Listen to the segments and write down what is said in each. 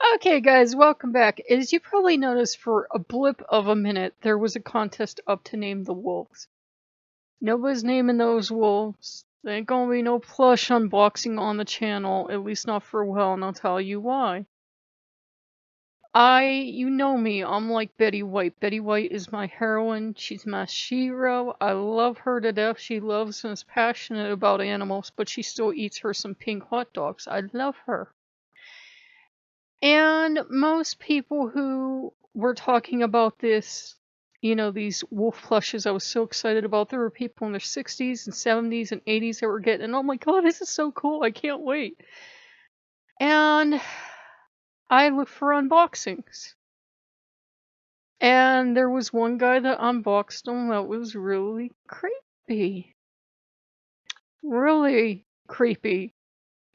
Okay, guys, welcome back. As you probably noticed, for a blip of a minute, there was a contest up to name the wolves. Nobody's naming those wolves. There ain't gonna be no plush unboxing on the channel, at least not for a while, and I'll tell you why. You know me, I'm like Betty White. Betty White is my heroine. She's my shero. I love her to death. She loves and is passionate about animals, but she still eats her some pink hot dogs. I love her. And most people who were talking about this, these wolf plushes I was so excited about, there were people in their 60s and 70s and 80s that were getting, and oh my god, this is so cool, I can't wait. And I looked for unboxings. And there was one guy that unboxed them that was really creepy. Really creepy.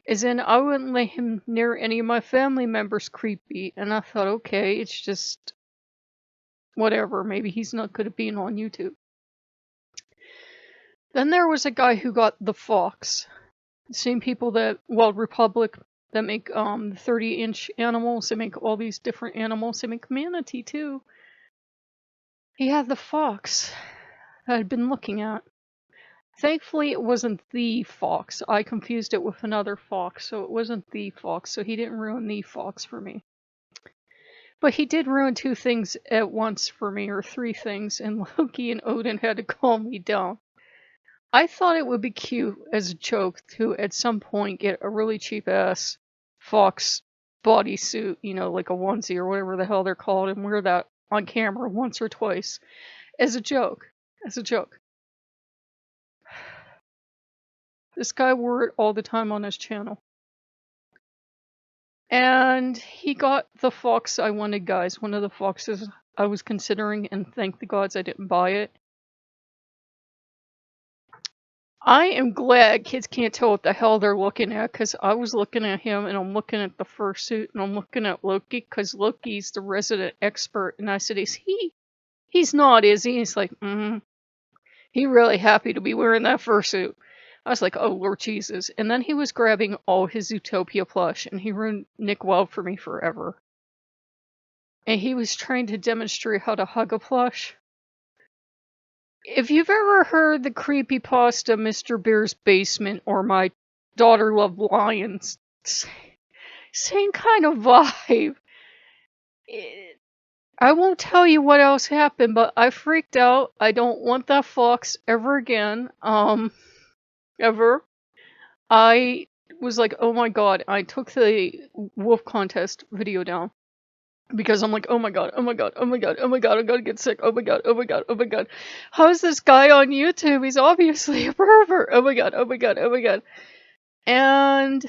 As in, I wouldn't let him near any of my family members creepy. And I thought, okay, it's just whatever. Maybe he's not good at being on YouTube. Then there was a guy who got the Fox. The same people that, Republic, that make 30-inch animals. They make all these different animals. They make manatee too. He had the Fox that I'd been looking at. Thankfully, it wasn't the Fox. I confused it with another Fox, so it wasn't the Fox, so he didn't ruin the Fox for me. But he did ruin two things at once for me, or three things, and Loki and Odin had to calm me down. I thought it would be cute as a joke to, at some point, get a really cheap-ass Fox bodysuit, like a onesie or whatever the hell they're called, and wear that on camera once or twice. As a joke. This guy wore it all the time on his channel. And he got the Fox I wanted, guys. One of the Foxes I was considering, and thank the gods I didn't buy it. I am glad kids can't tell what the hell they're looking at, because I was looking at him, and I'm looking at the fursuit, and I'm looking at Loki, because Loki's the resident expert, and I said, is he? He's not, is he? He's like, He really happy to be wearing that fursuit. I was like, oh, Lord Jesus. And then he was grabbing all his Zootopia plush, and he ruined Nick Weld for me forever. And he was trying to demonstrate how to hug a plush. If you've ever heard the creepypasta Mr. Bear's Basement or My Daughter Loved Lions, same kind of vibe. I won't tell you what else happened, but I freaked out. I don't want that Fox ever again. Ever. I was like, oh my god. I took the wolf contest video down. Because I'm like, oh my god, I gotta get sick, oh my god. How is this guy on YouTube? He's obviously a pervert. Oh my god. And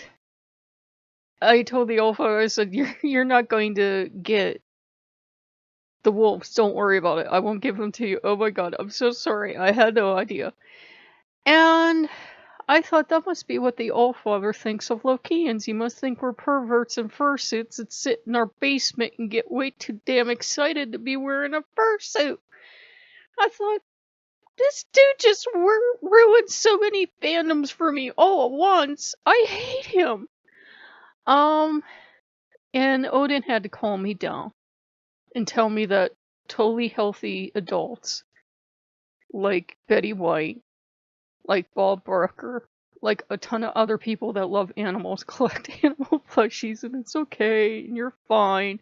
I told the old fellow, I said, you're not going to get the wolves, don't worry about it. I won't give them to you. Oh my god, I'm so sorry. I had no idea. And I thought that must be what the Allfather thinks of Lokeans. He must think we're perverts in fursuits that sit in our basement and get way too damn excited to be wearing a fursuit. I thought, this dude just ruined so many fandoms for me all at once. I hate him. And Odin had to calm me down and tell me that totally healthy adults, like Betty White, like Bob Barker, like a ton of other people that love animals, collect animal plushies, and it's okay, and you're fine,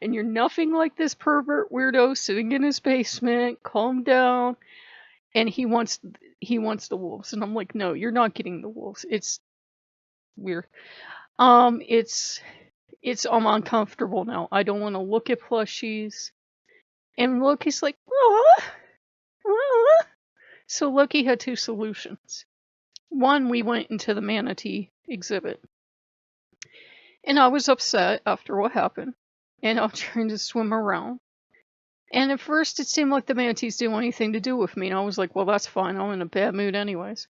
and you're nothing like this pervert weirdo sitting in his basement. Calm down. And he wants the wolves, and I'm like, no, you're not getting the wolves. It's weird. I'm uncomfortable now. I don't want to look at plushies. And Loki's like, ah. So Loki had two solutions. One, we went into the manatee exhibit. And I was upset after what happened. And I was trying to swim around. And at first it seemed like the manatees didn't want anything to do with me. And I was like, well, that's fine. I'm in a bad mood anyways.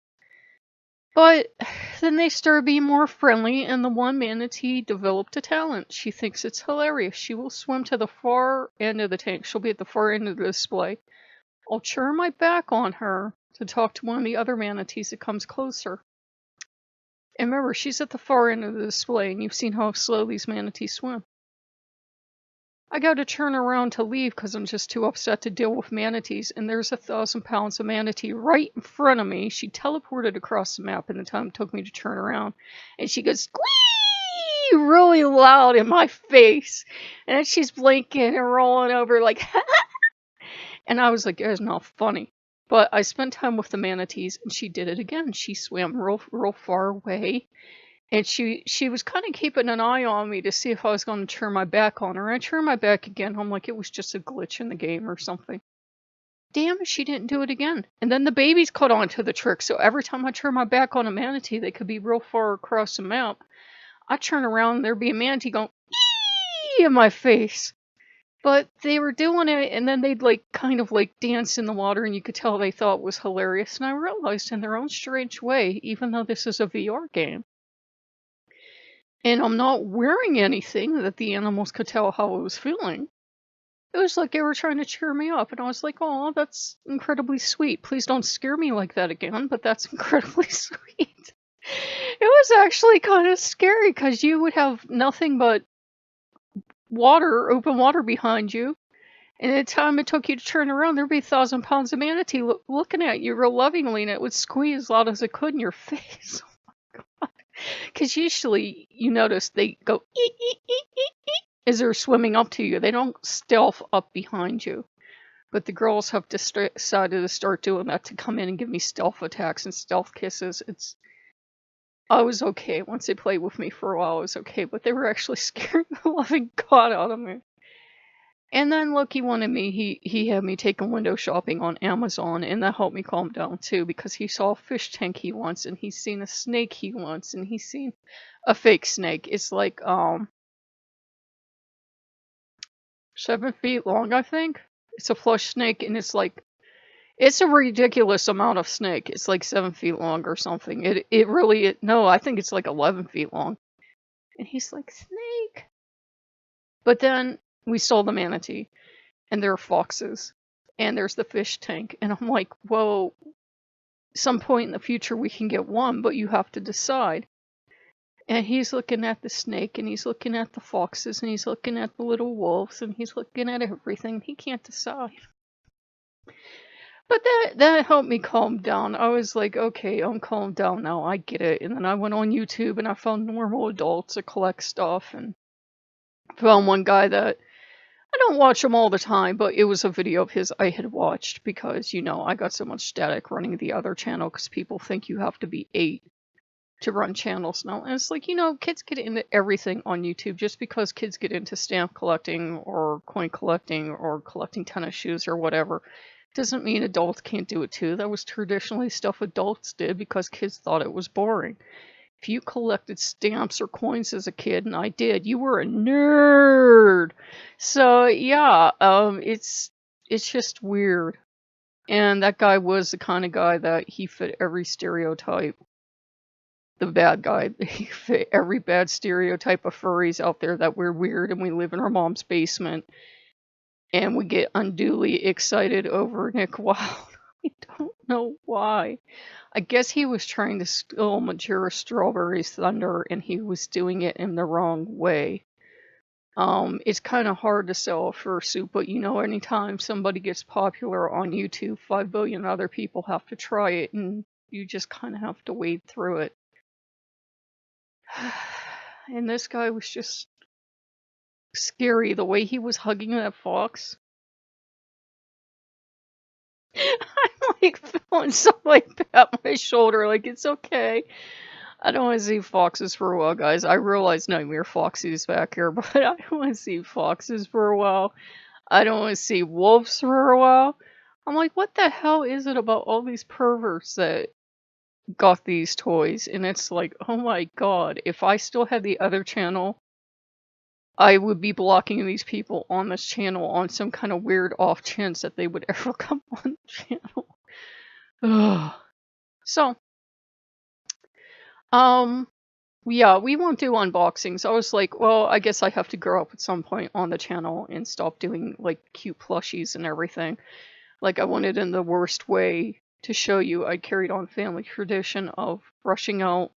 But then they started being more friendly, and the one manatee developed a talent. She thinks it's hilarious. She will swim to the far end of the tank. She'll be at the far end of the display. I'll turn my back on her to talk to one of the other manatees that comes closer. And remember, she's at the far end of the display, and you've seen how slow these manatees swim. I got to turn around to leave because I'm just too upset to deal with manatees. And there's 1,000 pounds of manatee right in front of me. She teleported across the map in the time it took me to turn around. And she goes, squee, really loud in my face. And then she's blinking and rolling over like, and I was like, it's not funny. But I spent time with the manatees and she did it again. She swam real far away. And she was kind of keeping an eye on me to see if I was going to turn my back on her. I turned my back again. I'm like, it was just a glitch in the game or something. Damn it, she didn't do it again. And then the babies caught on to the trick. So every time I turn my back on a manatee, they could be real far across the map. I turn around and there'd be a manatee going, ee, in my face. But they were doing it, and then they'd like kind of like dance in the water, and you could tell they thought it was hilarious. And I realized in their own strange way, even though this is a VR game, and I'm not wearing anything that the animals could tell how I was feeling. It was like they were trying to cheer me up, and I was like, oh, that's incredibly sweet. Please don't scare me like that again, but that's incredibly sweet. It was actually kind of scary, because you would have nothing but water, open water behind you, and the time it took you to turn around, there'd be 1,000 pounds of manatee looking at you real lovingly, and it would squeeze as loud as it could in your face. Oh my god. Because usually, you notice they go eek, eek, eek, eek, eek, as they're swimming up to you. They don't stealth up behind you. But the girls have decided to start doing that to come in and give me stealth attacks and stealth kisses. I was okay. Once they played with me for a while, I was okay. But they were actually scaring the living god out of me. And then Loki wanted me, he had me taking window shopping on Amazon, and that helped me calm down too, because he saw a fish tank he wants, and he's seen a snake he wants, and he's seen a fake snake. It's like 7 feet long, I think. It's a flush snake, and it's a ridiculous amount of snake. It's like 7 feet long or something. No, I think it's like 11 feet long. And he's like, snake. But then we saw the manatee, and there are foxes, and there's the fish tank, and I'm like, whoa, some point in the future we can get one, but you have to decide. And he's looking at the snake, and he's looking at the foxes, and he's looking at the little wolves, and he's looking at everything. He can't decide. But that helped me calm down. I was like, okay, I'm calmed down now. I get it. And then I went on YouTube, and I found normal adults that collect stuff, and found one guy that I don't watch him all the time, but it was a video of his I had watched because, I got so much static running the other channel because people think you have to be 8 to run channels now. And it's like, kids get into everything on YouTube. Just because kids get into stamp collecting or coin collecting or collecting tennis shoes or whatever doesn't mean adults can't do it too. That was traditionally stuff adults did because kids thought it was boring. If you collected stamps or coins as a kid, and I did, you were a nerd. So yeah, it's just weird. And that guy was the kind of guy that he fit every stereotype. The bad guy, he fit every bad stereotype of furries out there, that we're weird and we live in our mom's basement. And we get unduly excited over Nick Wilde. I don't know why. I guess he was trying to steal Majora Strawberry's thunder, and he was doing it in the wrong way. It's kind of hard to sell a fursuit, but anytime somebody gets popular on YouTube, 5 billion other people have to try it, and you just kind of have to wade through it. And this guy was just scary. The way he was hugging that fox. I'm like feeling somebody pat my shoulder, like, it's okay. I don't want to see foxes for a while, guys. I realize Nightmare Foxy's back here, but I don't want to see foxes for a while. I don't want to see wolves for a while. I'm like, what the hell is it about all these perverts that got these toys? And it's like, oh my god, if I still had the other channel, I would be blocking these people on this channel on some kind of weird off chance that they would ever come on the channel. Ugh. So, yeah, we won't do unboxings. I was like, well, I guess I have to grow up at some point on the channel and stop doing, like, cute plushies and everything. Like, I wanted in the worst way to show you I carried on family tradition of brushing out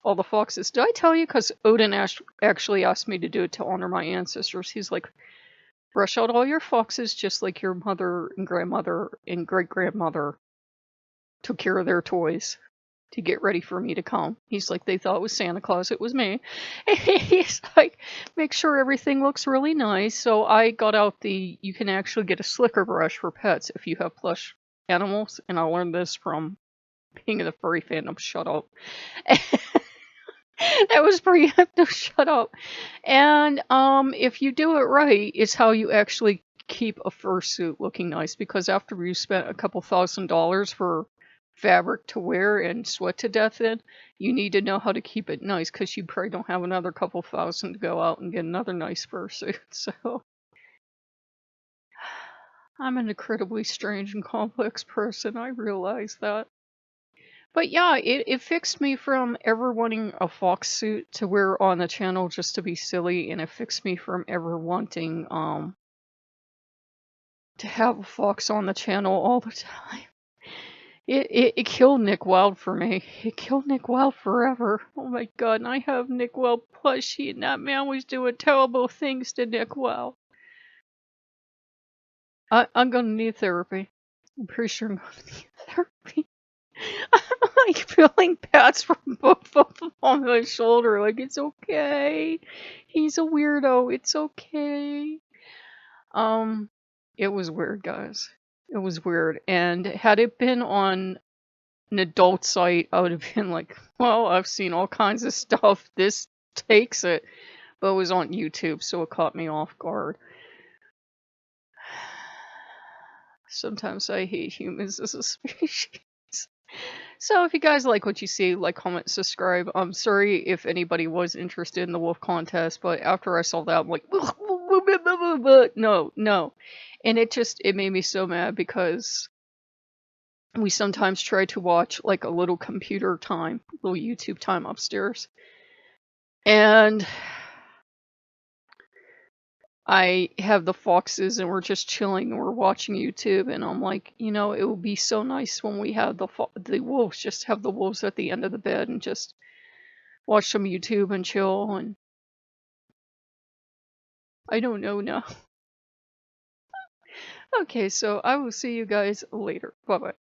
all the foxes. Did I tell you? Because Odin actually asked me to do it to honor my ancestors. He's like, Brush out all your foxes just like your mother and grandmother and great-grandmother took care of their toys to get ready for me to come. He's like, they thought it was Santa Claus, it was me. And he's like, make sure everything looks really nice. So I got out you can actually get a slicker brush for pets if you have plush animals. And I learned this from being in the furry fandom. Shut up. That was preemptive. Shut up. And if you do it right, it's how you actually keep a fursuit looking nice. Because after you spent a couple $1,000s for fabric to wear and sweat to death in, you need to know how to keep it nice. Because you probably don't have another couple thousand to go out and get another nice fursuit. So I'm an incredibly strange and complex person. I realize that. But yeah, it fixed me from ever wanting a fox suit to wear on the channel just to be silly, and it fixed me from ever wanting to have a fox on the channel all the time. It killed Nick Wilde for me. It killed Nick Wilde forever. Oh my god, and I have Nick Wilde plushie, and that man was doing terrible things to Nick Wilde. I'm gonna need therapy. I'm pretty sure I'm gonna need therapy. I'm like feeling pats from both of them on my shoulder. Like, it's okay. He's a weirdo. It's okay. It was weird, guys. It was weird. And had it been on an adult site, I would have been like, well, I've seen all kinds of stuff. This takes it. But it was on YouTube, so it caught me off guard. Sometimes I hate humans as a species. So if you guys like what you see, like, comment, subscribe. I'm sorry if anybody was interested in the wolf contest, but after I saw that, I'm like, no. And it made me so mad because we sometimes try to watch like a little computer time, little YouTube time upstairs. And I have the foxes and we're just chilling and we're watching YouTube, and I'm like, you know, it would be so nice when we have the wolves, just have the wolves at the end of the bed and just watch some YouTube and chill. And I don't know now. Okay, so I will see you guys later. Bye bye.